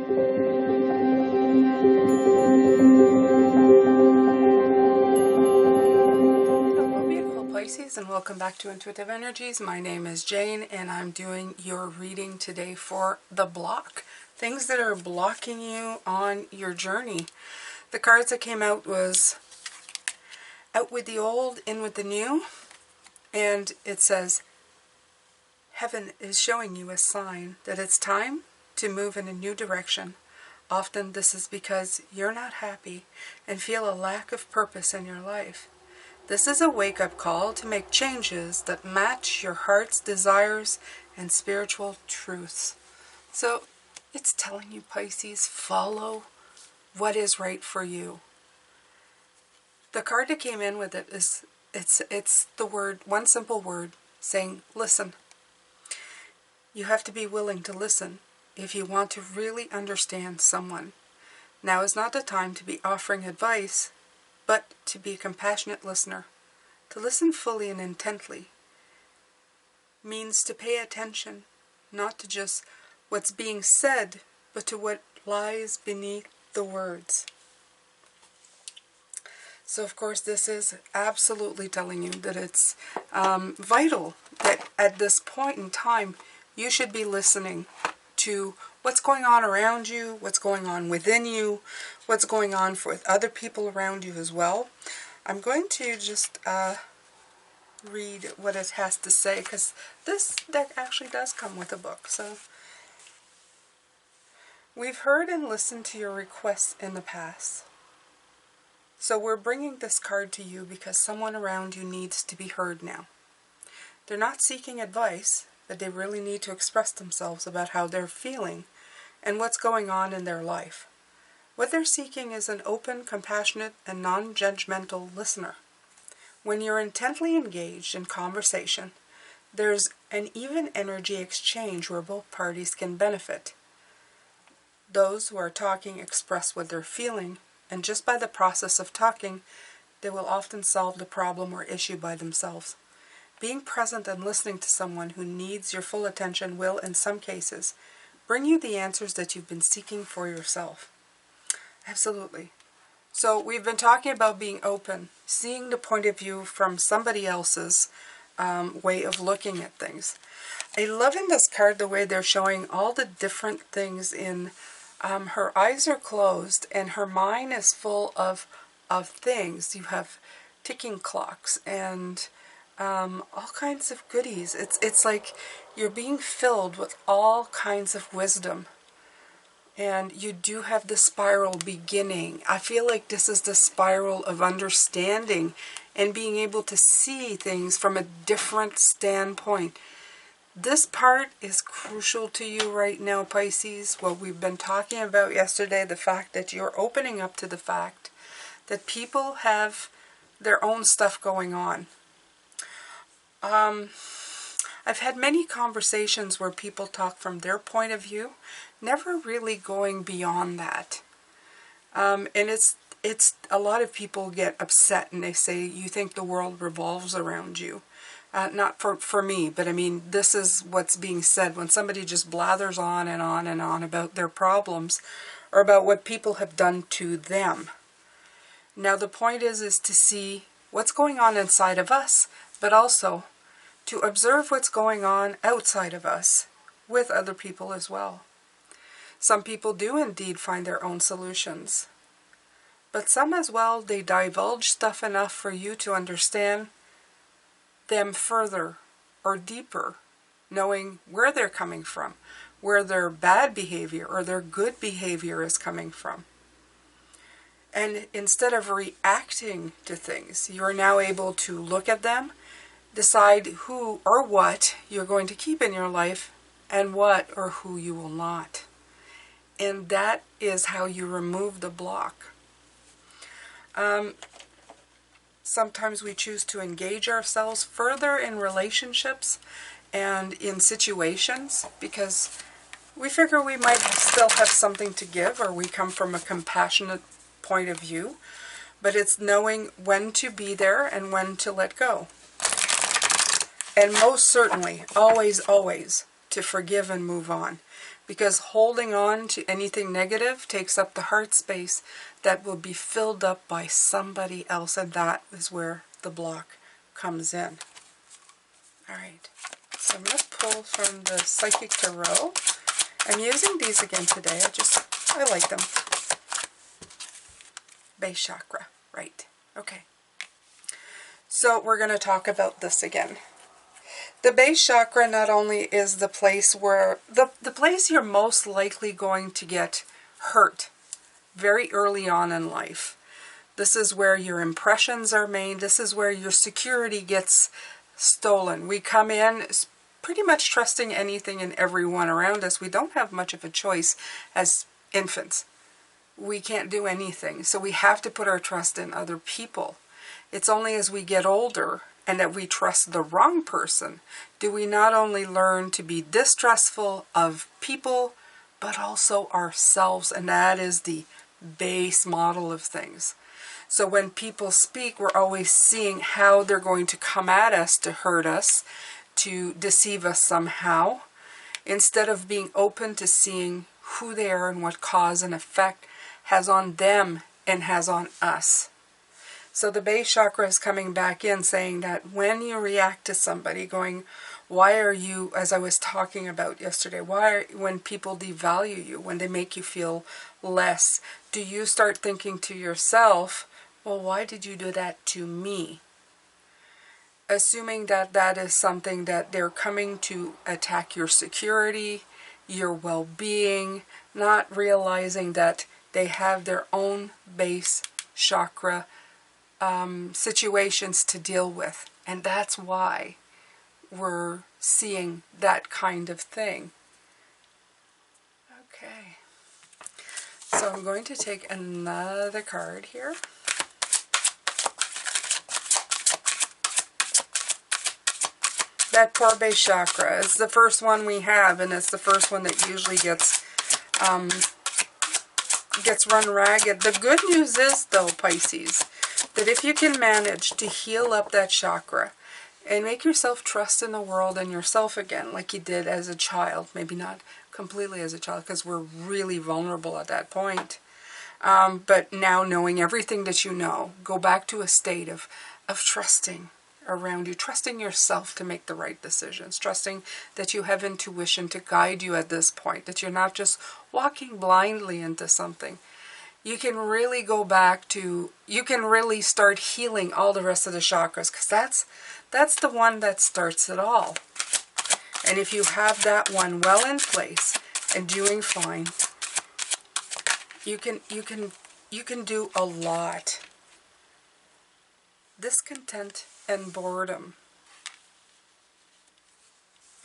And welcome back to Intuitive Energies. My name is Jane and I'm doing your reading today for the block. Things that are blocking you on your journey. The cards that came out was out with the old, in with the new. And it says, Heaven is showing you a sign that it's time to move in a new direction. Often this is because you're not happy and feel a lack of purpose in your life. This is a wake-up call to make changes that match your heart's desires and spiritual truths. So it's telling you, Pisces, follow what is right for you. The card that came in with it is, it's the word, one simple word, saying listen. You have to be willing to listen if you want to really understand someone. Now is not the time to be offering advice, but to be a compassionate listener. To listen fully and intently means to pay attention, not to just what's being said, but to what lies beneath the words. So of course this is absolutely telling you that it's vital that at this point in time you should be listening to what's going on around you, what's going on within you, what's going on with other people around you as well. I'm going to just read what it has to say, because this deck actually does come with a book. So, we've heard and listened to your requests in the past. So we're bringing this card to you because someone around you needs to be heard now. They're not seeking advice, but they really need to express themselves about how they're feeling and what's going on in their life. What they're seeking is an open, compassionate, and non-judgmental listener. When you're intently engaged in conversation, there's an even energy exchange where both parties can benefit. Those who are talking express what they're feeling, and just by the process of talking, they will often solve the problem or issue by themselves. Being present and listening to someone who needs your full attention will, in some cases, bring you the answers that you've been seeking for yourself. Absolutely. So we've been talking about being open, seeing the point of view from somebody else's way of looking at things. I love in this card the way they're showing all the different things in her eyes are closed and her mind is full of things. You have ticking clocks and all kinds of goodies. It's like you're being filled with all kinds of wisdom. And you do have the spiral beginning. I feel like this is the spiral of understanding and being able to see things from a different standpoint. This part is crucial to you right now, Pisces. What we've been talking about yesterday, the fact that you're opening up to the fact that people have their own stuff going on. I've had many conversations where people talk from their point of view, never really going beyond that. And it's a lot of people get upset and they say, you think the world revolves around you. Not for me, but I mean, this is what's being said when somebody just blathers on and on and on about their problems or about what people have done to them. Now the point is to see what's going on inside of us, but also to observe what's going on outside of us with other people as well. Some people do indeed find their own solutions, but some as well, they divulge stuff enough for you to understand them further or deeper, knowing where they're coming from, where their bad behavior or their good behavior is coming from. And instead of reacting to things, you're now able to look at them, decide who or what you're going to keep in your life and what or who you will not. And that is how you remove the block. Sometimes we choose to engage ourselves further in relationships and in situations because we figure we might still have something to give, or we come from a compassionate point of view, but it's knowing when to be there and when to let go. And most certainly, always, always, to forgive and move on. Because holding on to anything negative takes up the heart space that will be filled up by somebody else, and that is where the block comes in. All right, so I'm going to pull from the Psychic Tarot. I'm using these again today. I like them. Base chakra, right. Okay. So we're going to talk about this again. The base chakra not only is the place where, the place you're most likely going to get hurt very early on in life. This is where your impressions are made. This is where your security gets stolen. We come in pretty much trusting anything and everyone around us. We don't have much of a choice as infants. We can't do anything. So we have to put our trust in other people. It's only as we get older and that we trust the wrong person do we not only learn to be distrustful of people, but also ourselves. And that is the base model of things. So when people speak, we're always seeing how they're going to come at us to hurt us, to deceive us somehow, instead of being open to seeing who they are and what cause and effect has on them and has on us. So the base chakra is coming back in saying that when you react to somebody going, why are you, as I was talking about yesterday, when people devalue you, when they make you feel less, do you start thinking to yourself, well, why did you do that to me? Assuming that that is something that they're coming to attack your security, your well-being, not realizing that they have their own base chakra situations to deal with. And that's why we're seeing that kind of thing. Okay. So I'm going to take another card here. That poor base chakra is the first one we have, and it's the first one that usually gets run ragged. The good news is, though, Pisces, that if you can manage to heal up that chakra and make yourself trust in the world and yourself again, like you did as a child, maybe not completely as a child, because we're really vulnerable at that point, but now knowing everything that you know, go back to a state of trusting around you, trusting yourself to make the right decisions, trusting that you have intuition to guide you at this point, that you're not just walking blindly into something. You can really go back to, you can really start healing all the rest of the chakras, because that's the one that starts it all. And if you have that one well in place and doing fine, you can do a lot. Discontent and boredom.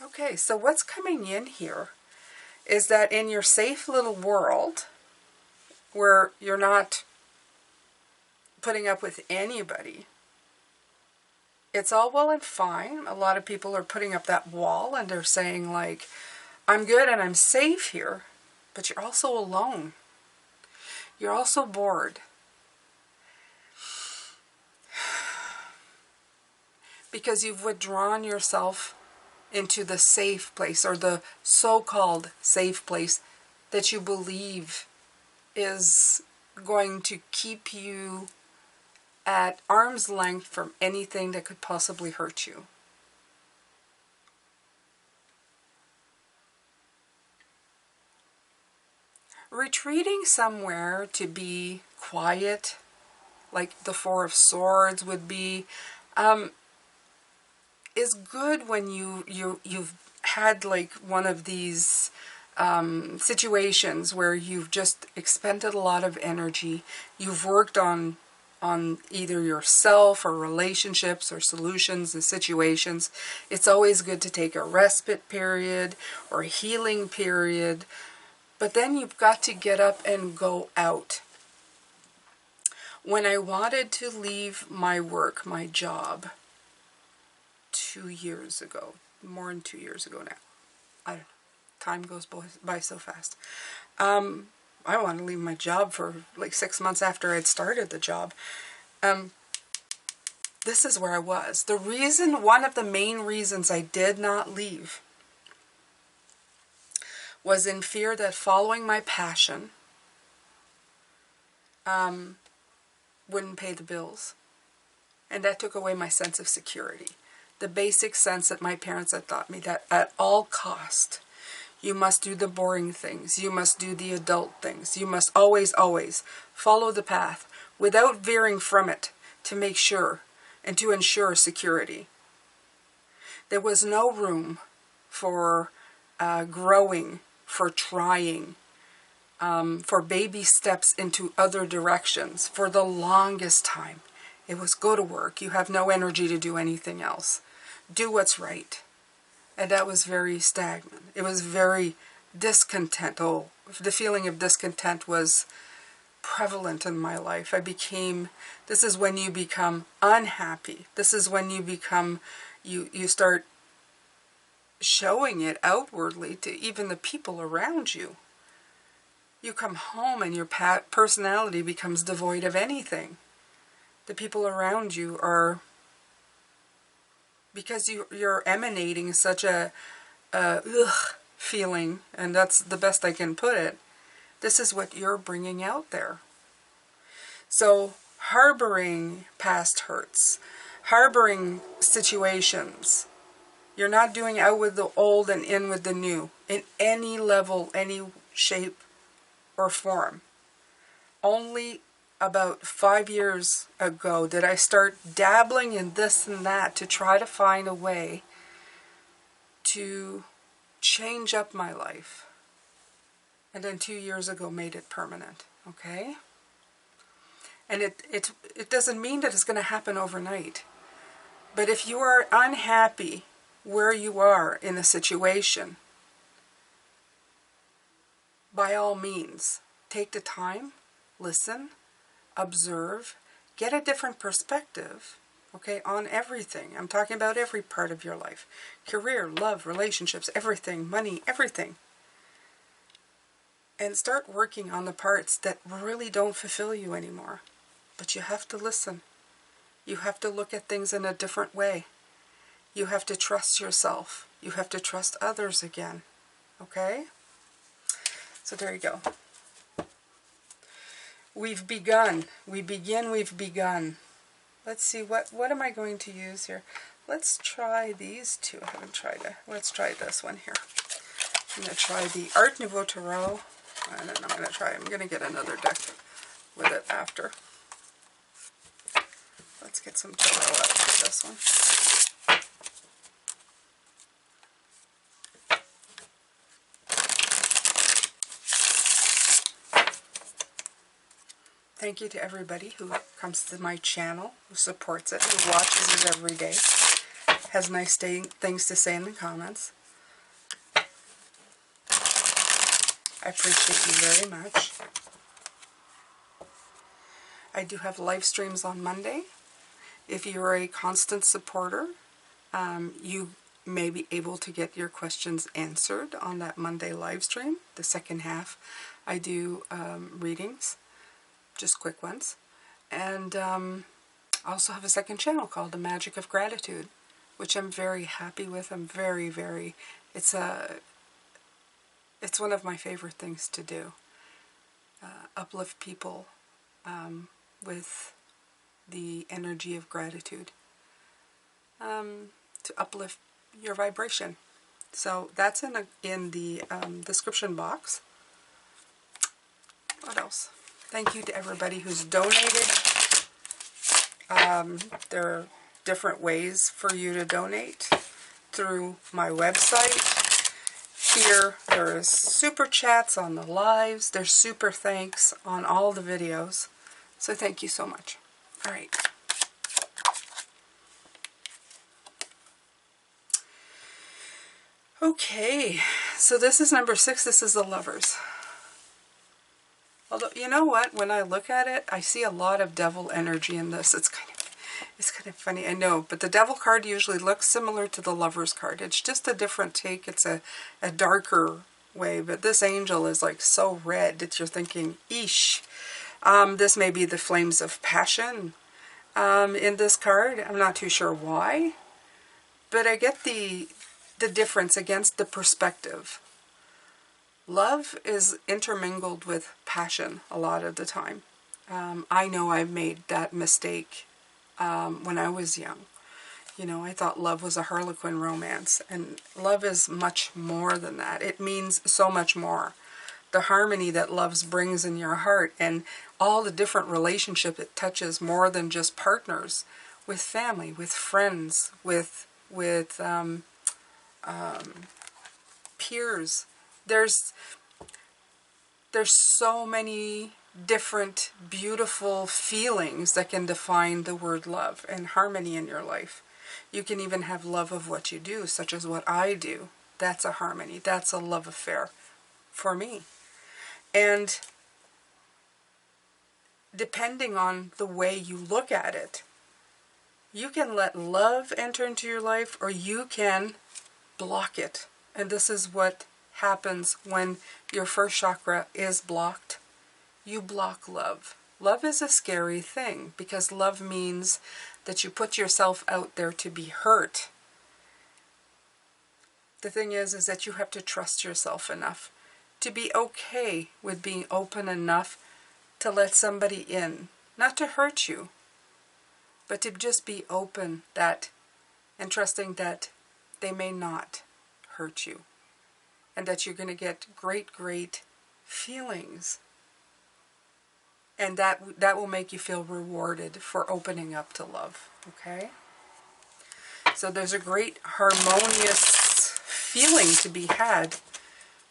Okay, so what's coming in here is that in your safe little world, where you're not putting up with anybody, it's all well and fine. A lot of people are putting up that wall and they're saying, like, I'm good and I'm safe here, but you're also alone. You're also bored. Because you've withdrawn yourself into the safe place, or the so-called safe place that you believe is going to keep you at arm's length from anything that could possibly hurt you. Retreating somewhere to be quiet, like the Four of Swords would be, is good when you've had like one of these situations where you've just expended a lot of energy. You've worked on either yourself or relationships or solutions and situations. It's always good to take a respite period or a healing period. But then you've got to get up and go out. When I wanted to leave my work, my job, 2 years ago, more than 2 years ago now. I don't know. Time goes by so fast. I wanted to leave my job for like 6 months after I'd started the job. This is where I was. One of the main reasons I did not leave was in fear that following my passion wouldn't pay the bills. And that took away my sense of security. The basic sense that my parents had taught me, that at all cost, you must do the boring things. You must do the adult things. You must always, always follow the path without veering from it to make sure and to ensure security. There was no room for growing, for trying, for baby steps into other directions. For the longest time, it was go to work. You have no energy to do anything else. Do what's right. And that was very stagnant. It was very discontent. Oh, the feeling of discontent was prevalent in my life. This is when you become unhappy. This is when you become, you start showing it outwardly to even the people around you. You come home and your personality becomes devoid of anything. The people around you are, because you're emanating such a feeling, and that's the best I can put it, this is what you're bringing out there. So harboring past hurts, harboring situations, you're not doing out with the old and in with the new, in any level, any shape or form. Only about 5 years ago did I start dabbling in this and that to try to find a way to change up my life. And then 2 years ago made it permanent, okay? And it doesn't mean that it's going to happen overnight. But if you are unhappy where you are in a situation, by all means, take the time, listen, observe, get a different perspective, okay, on everything. I'm talking about every part of your life. Career, love, relationships, everything, money, everything. And start working on the parts that really don't fulfill you anymore. But you have to listen. You have to look at things in a different way. You have to trust yourself. You have to trust others again. Okay? So there you go. We've begun. We've begun. Let's see, what am I going to use here? Let's try these two. I haven't tried it. Let's try this one here. I'm going to try the Art Nouveau Tarot. And then I'm going to get another deck with it after. Let's get some tarot out for this one. Thank you to everybody who comes to my channel, who supports it, who watches it every day, has nice things to say in the comments. I appreciate you very much. I do have live streams on Monday. If you're a constant supporter, you may be able to get your questions answered on that Monday live stream. The second half, I do readings, just quick ones. And I also have a second channel called The Magic of Gratitude, which I'm very happy with. I'm very, very, it's one of my favorite things to do. Uplift people with the energy of gratitude. To uplift your vibration. So that's in the description box. What else? Thank you to everybody who's donated. There are different ways for you to donate through my website. Here, there's super chats on the lives. There's super thanks on all the videos. So thank you so much. All right. Okay, so this is number 6. This is the Lovers. Although, you know what? When I look at it, I see a lot of devil energy in this. It's kind of funny, I know. But the Devil card usually looks similar to the Lovers card. It's just a different take. It's a darker way. But this angel is like so red that you're thinking, eesh. This may be the flames of passion in this card. I'm not too sure why. But I get the difference against the perspective. Love is intermingled with passion a lot of the time. I know I've made that mistake when I was young. You know, I thought love was a Harlequin romance, and love is much more than that. It means so much more. The harmony that love brings in your heart, and all the different relationships it touches, more than just partners, with family, with friends, with peers. There's so many different beautiful feelings that can define the word love and harmony in your life. You can even have love of what you do, such as what I do. That's a harmony. That's a love affair for me. And depending on the way you look at it, you can let love enter into your life, or you can block it. And this is what happens when your first chakra is blocked. You block love. Love is a scary thing, because love means that you put yourself out there to be hurt. The thing is that you have to trust yourself enough to be okay with being open enough to let somebody in. Not to hurt you, but to just be open that and trusting that they may not hurt you. And that you're going to get great, great feelings. And that will make you feel rewarded for opening up to love. Okay? So there's a great harmonious feeling to be had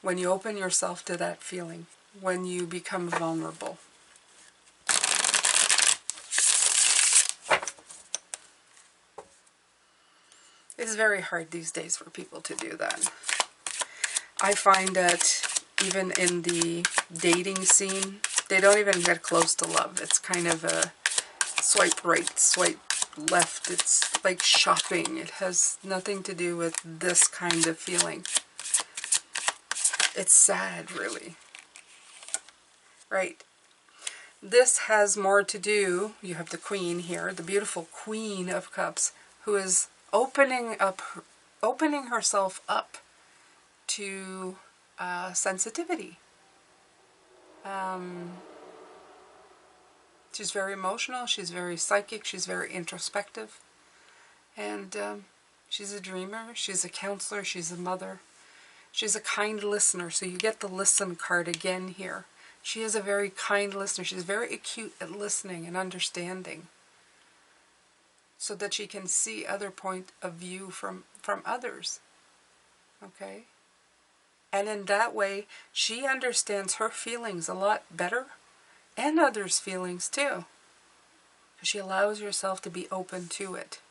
when you open yourself to that feeling, when you become vulnerable. It's very hard these days for people to do that. I find that even in the dating scene, they don't even get close to love. It's kind of a swipe right, swipe left. It's like shopping. It has nothing to do with this kind of feeling. It's sad, really. Right. This has more to do, you have the Queen here, the beautiful Queen of Cups, who is opening herself up to sensitivity. She's very emotional, she's very psychic, she's very introspective, and she's a dreamer, she's a counselor, she's a mother, she's a kind listener. So you get the listen card again here. She is a very kind listener. She's very acute at listening and understanding, so that she can see other point of view from others. Okay? And in that way, she understands her feelings a lot better, and others' feelings too. She allows herself to be open to it.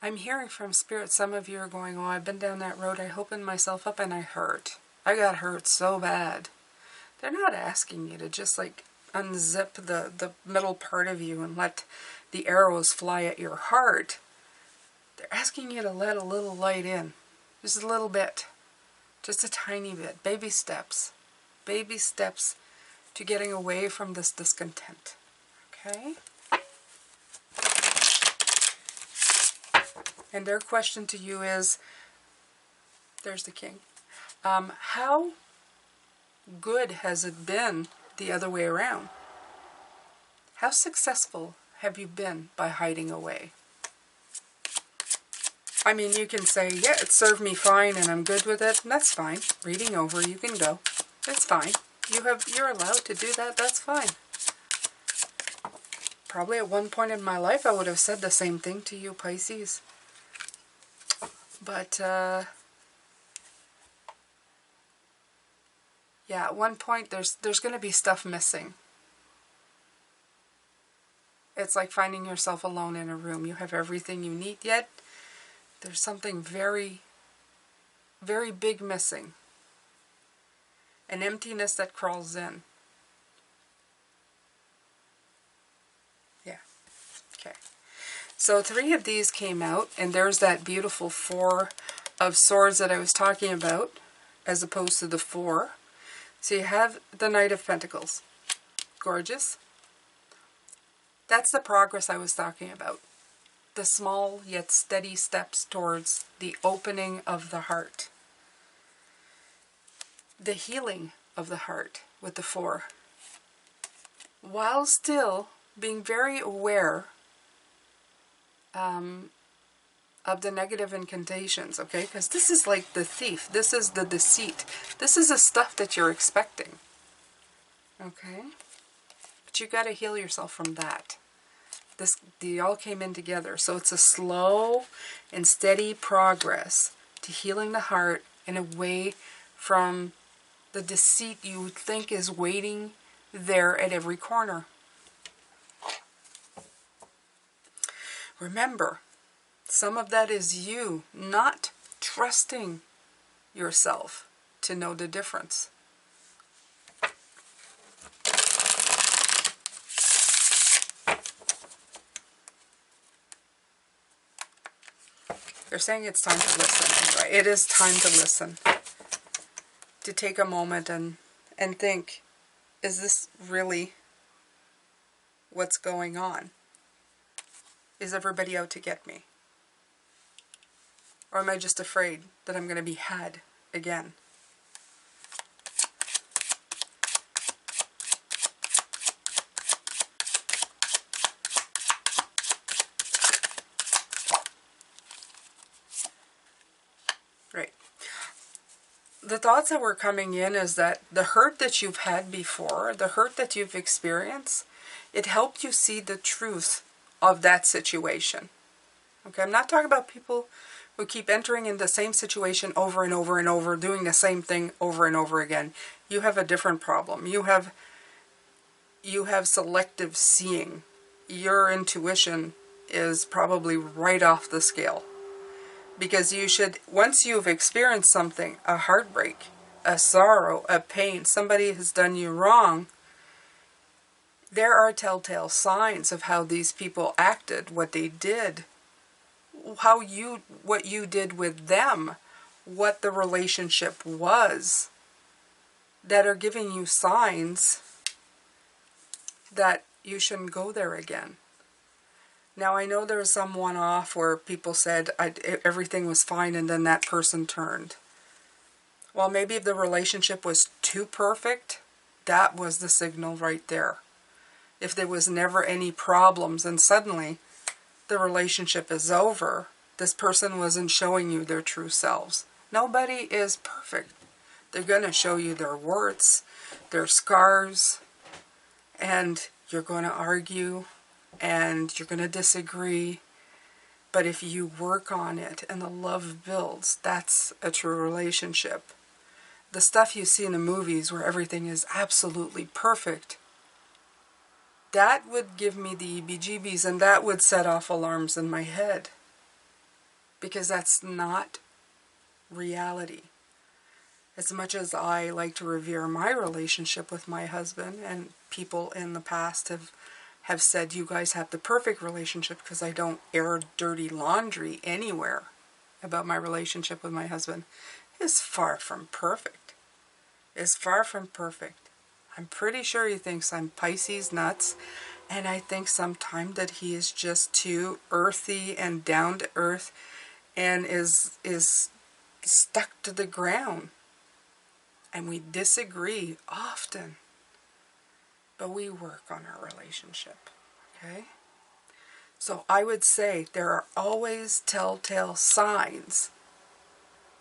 I'm hearing from Spirit, some of you are going, oh, I've been down that road, I opened myself up and I hurt. I got hurt so bad. They're not asking you to just like unzip the middle part of you and let the arrows fly at your heart. They're asking you to let a little light in. Just a little bit. Just a tiny bit. Baby steps. Baby steps to getting away from this discontent. Okay? And their question to you is, there's the King. How good has it been the other way around? How successful have you been by hiding away? I mean, you can say, yeah, it served me fine and I'm good with it. And that's fine. Reading over, you can go. It's fine. You're allowed to do that. That's fine. Probably at one point in my life I would have said the same thing to you, Pisces. But, yeah, at one point there's going to be stuff missing. It's like finding yourself alone in a room. You have everything you need, yet there's something very, very big missing. An emptiness that crawls in. Yeah. Okay. So 3 of these came out, and there's that beautiful 4 of Swords that I was talking about, as opposed to the 4. So you have the Knight of Pentacles. Gorgeous. That's the progress I was talking about. the small yet steady steps towards the opening of the heart. The healing of the heart with the 4. While still being very aware of the negative incantations, okay? Because this is like the thief. This is the deceit. This is the stuff that you're expecting, okay? But you got to heal yourself from that. They all came in together. So it's a slow and steady progress to healing the heart and away from the deceit you think is waiting there at every corner. Remember, some of that is you not trusting yourself to know the difference. They're saying it's time to listen. It is time to listen. To take a moment and think, is this really what's going on? Is everybody out to get me? Or am I just afraid that I'm going to be had again? Right. The thoughts that were coming in is that the hurt that you've had before, the hurt that you've experienced, it helped you see the truth of that situation. Okay, I'm not talking about people who keep entering in the same situation over and over and over, doing the same thing over and over again. You have a different problem. You have selective seeing. Your intuition is probably right off the scale. Because you should, once you've experienced something, a heartbreak, a sorrow, a pain, somebody has done you wrong, there are telltale signs of how these people acted, what they did, what you did with them, what the relationship was, that are giving you signs that you shouldn't go there again. Now, I know there was some one-off where people said everything was fine and then that person turned. Well, maybe if the relationship was too perfect, that was the signal right there. If there was never any problems and suddenly the relationship is over, this person wasn't showing you their true selves. Nobody is perfect. They're going to show you their warts, their scars, and you're going to argue and you're going to disagree. But if you work on it and the love builds, that's a true relationship. The stuff you see in the movies where everything is absolutely perfect, that would give me the heebie-jeebies, and that would set off alarms in my head. Because that's not reality. As much as I like to revere my relationship with my husband, and people in the past have said, you guys have the perfect relationship because I don't air dirty laundry anywhere about my relationship with my husband, is far from perfect. Is far from perfect. I'm pretty sure he thinks I'm Pisces nuts, and I think sometimes that he is just too earthy and down to earth and is stuck to the ground. And we disagree often, but we work on our relationship, okay? So I would say there are always telltale signs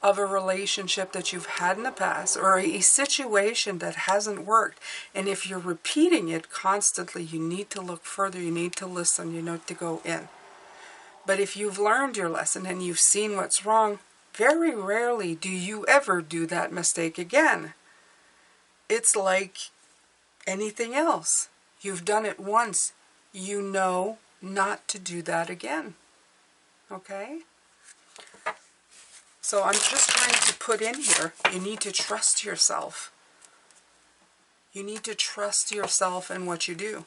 of a relationship that you've had in the past or a situation that hasn't worked. And if you're repeating it constantly, you need to look further, you need to listen, you need to go in. But if you've learned your lesson and you've seen what's wrong, very rarely do you ever do that mistake again. It's like anything else. You've done it once. You know not to do that again. Okay? So I'm just trying to put in here, you need to trust yourself. You need to trust yourself in what you do.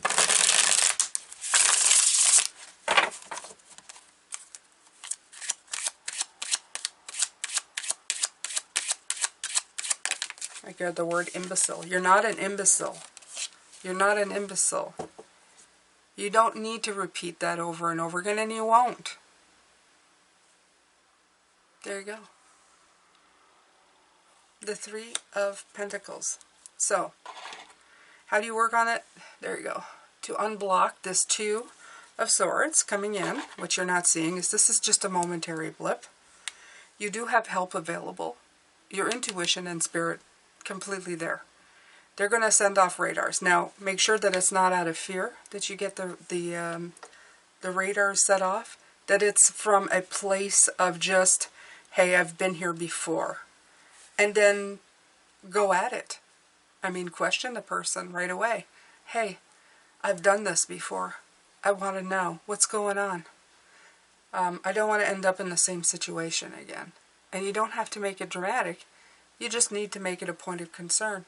I got the word imbecile. You're not an imbecile. You're not an imbecile. You don't need to repeat that over and over again, and you won't. There you go. The Three of Pentacles. So, how do you work on it? There you go. To unblock this Two of Swords coming in, which you're not seeing, is this is just a momentary blip. You do have help available. Your intuition and spirit completely there. They're going to send off radars. Now, make sure that it's not out of fear that you get the radars set off. That it's from a place of just, hey, I've been here before. And then go at it. I mean, question the person right away. Hey, I've done this before. I want to know what's going on. I don't want to end up in the same situation again. And you don't have to make it dramatic. You just need to make it a point of concern.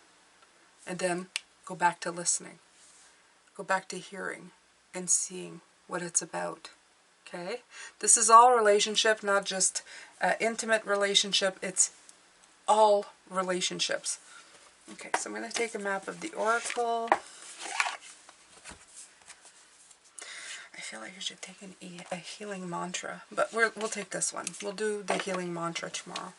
And then go back to listening. Go back to hearing and seeing what it's about. Okay? This is all relationship, not just intimate relationship. It's all relationships. Okay, so I'm going to take a map of the Oracle. I feel like I should take a healing mantra, but we'll take this one. We'll do the healing mantra tomorrow.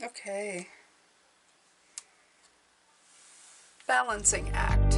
Okay. Balancing act.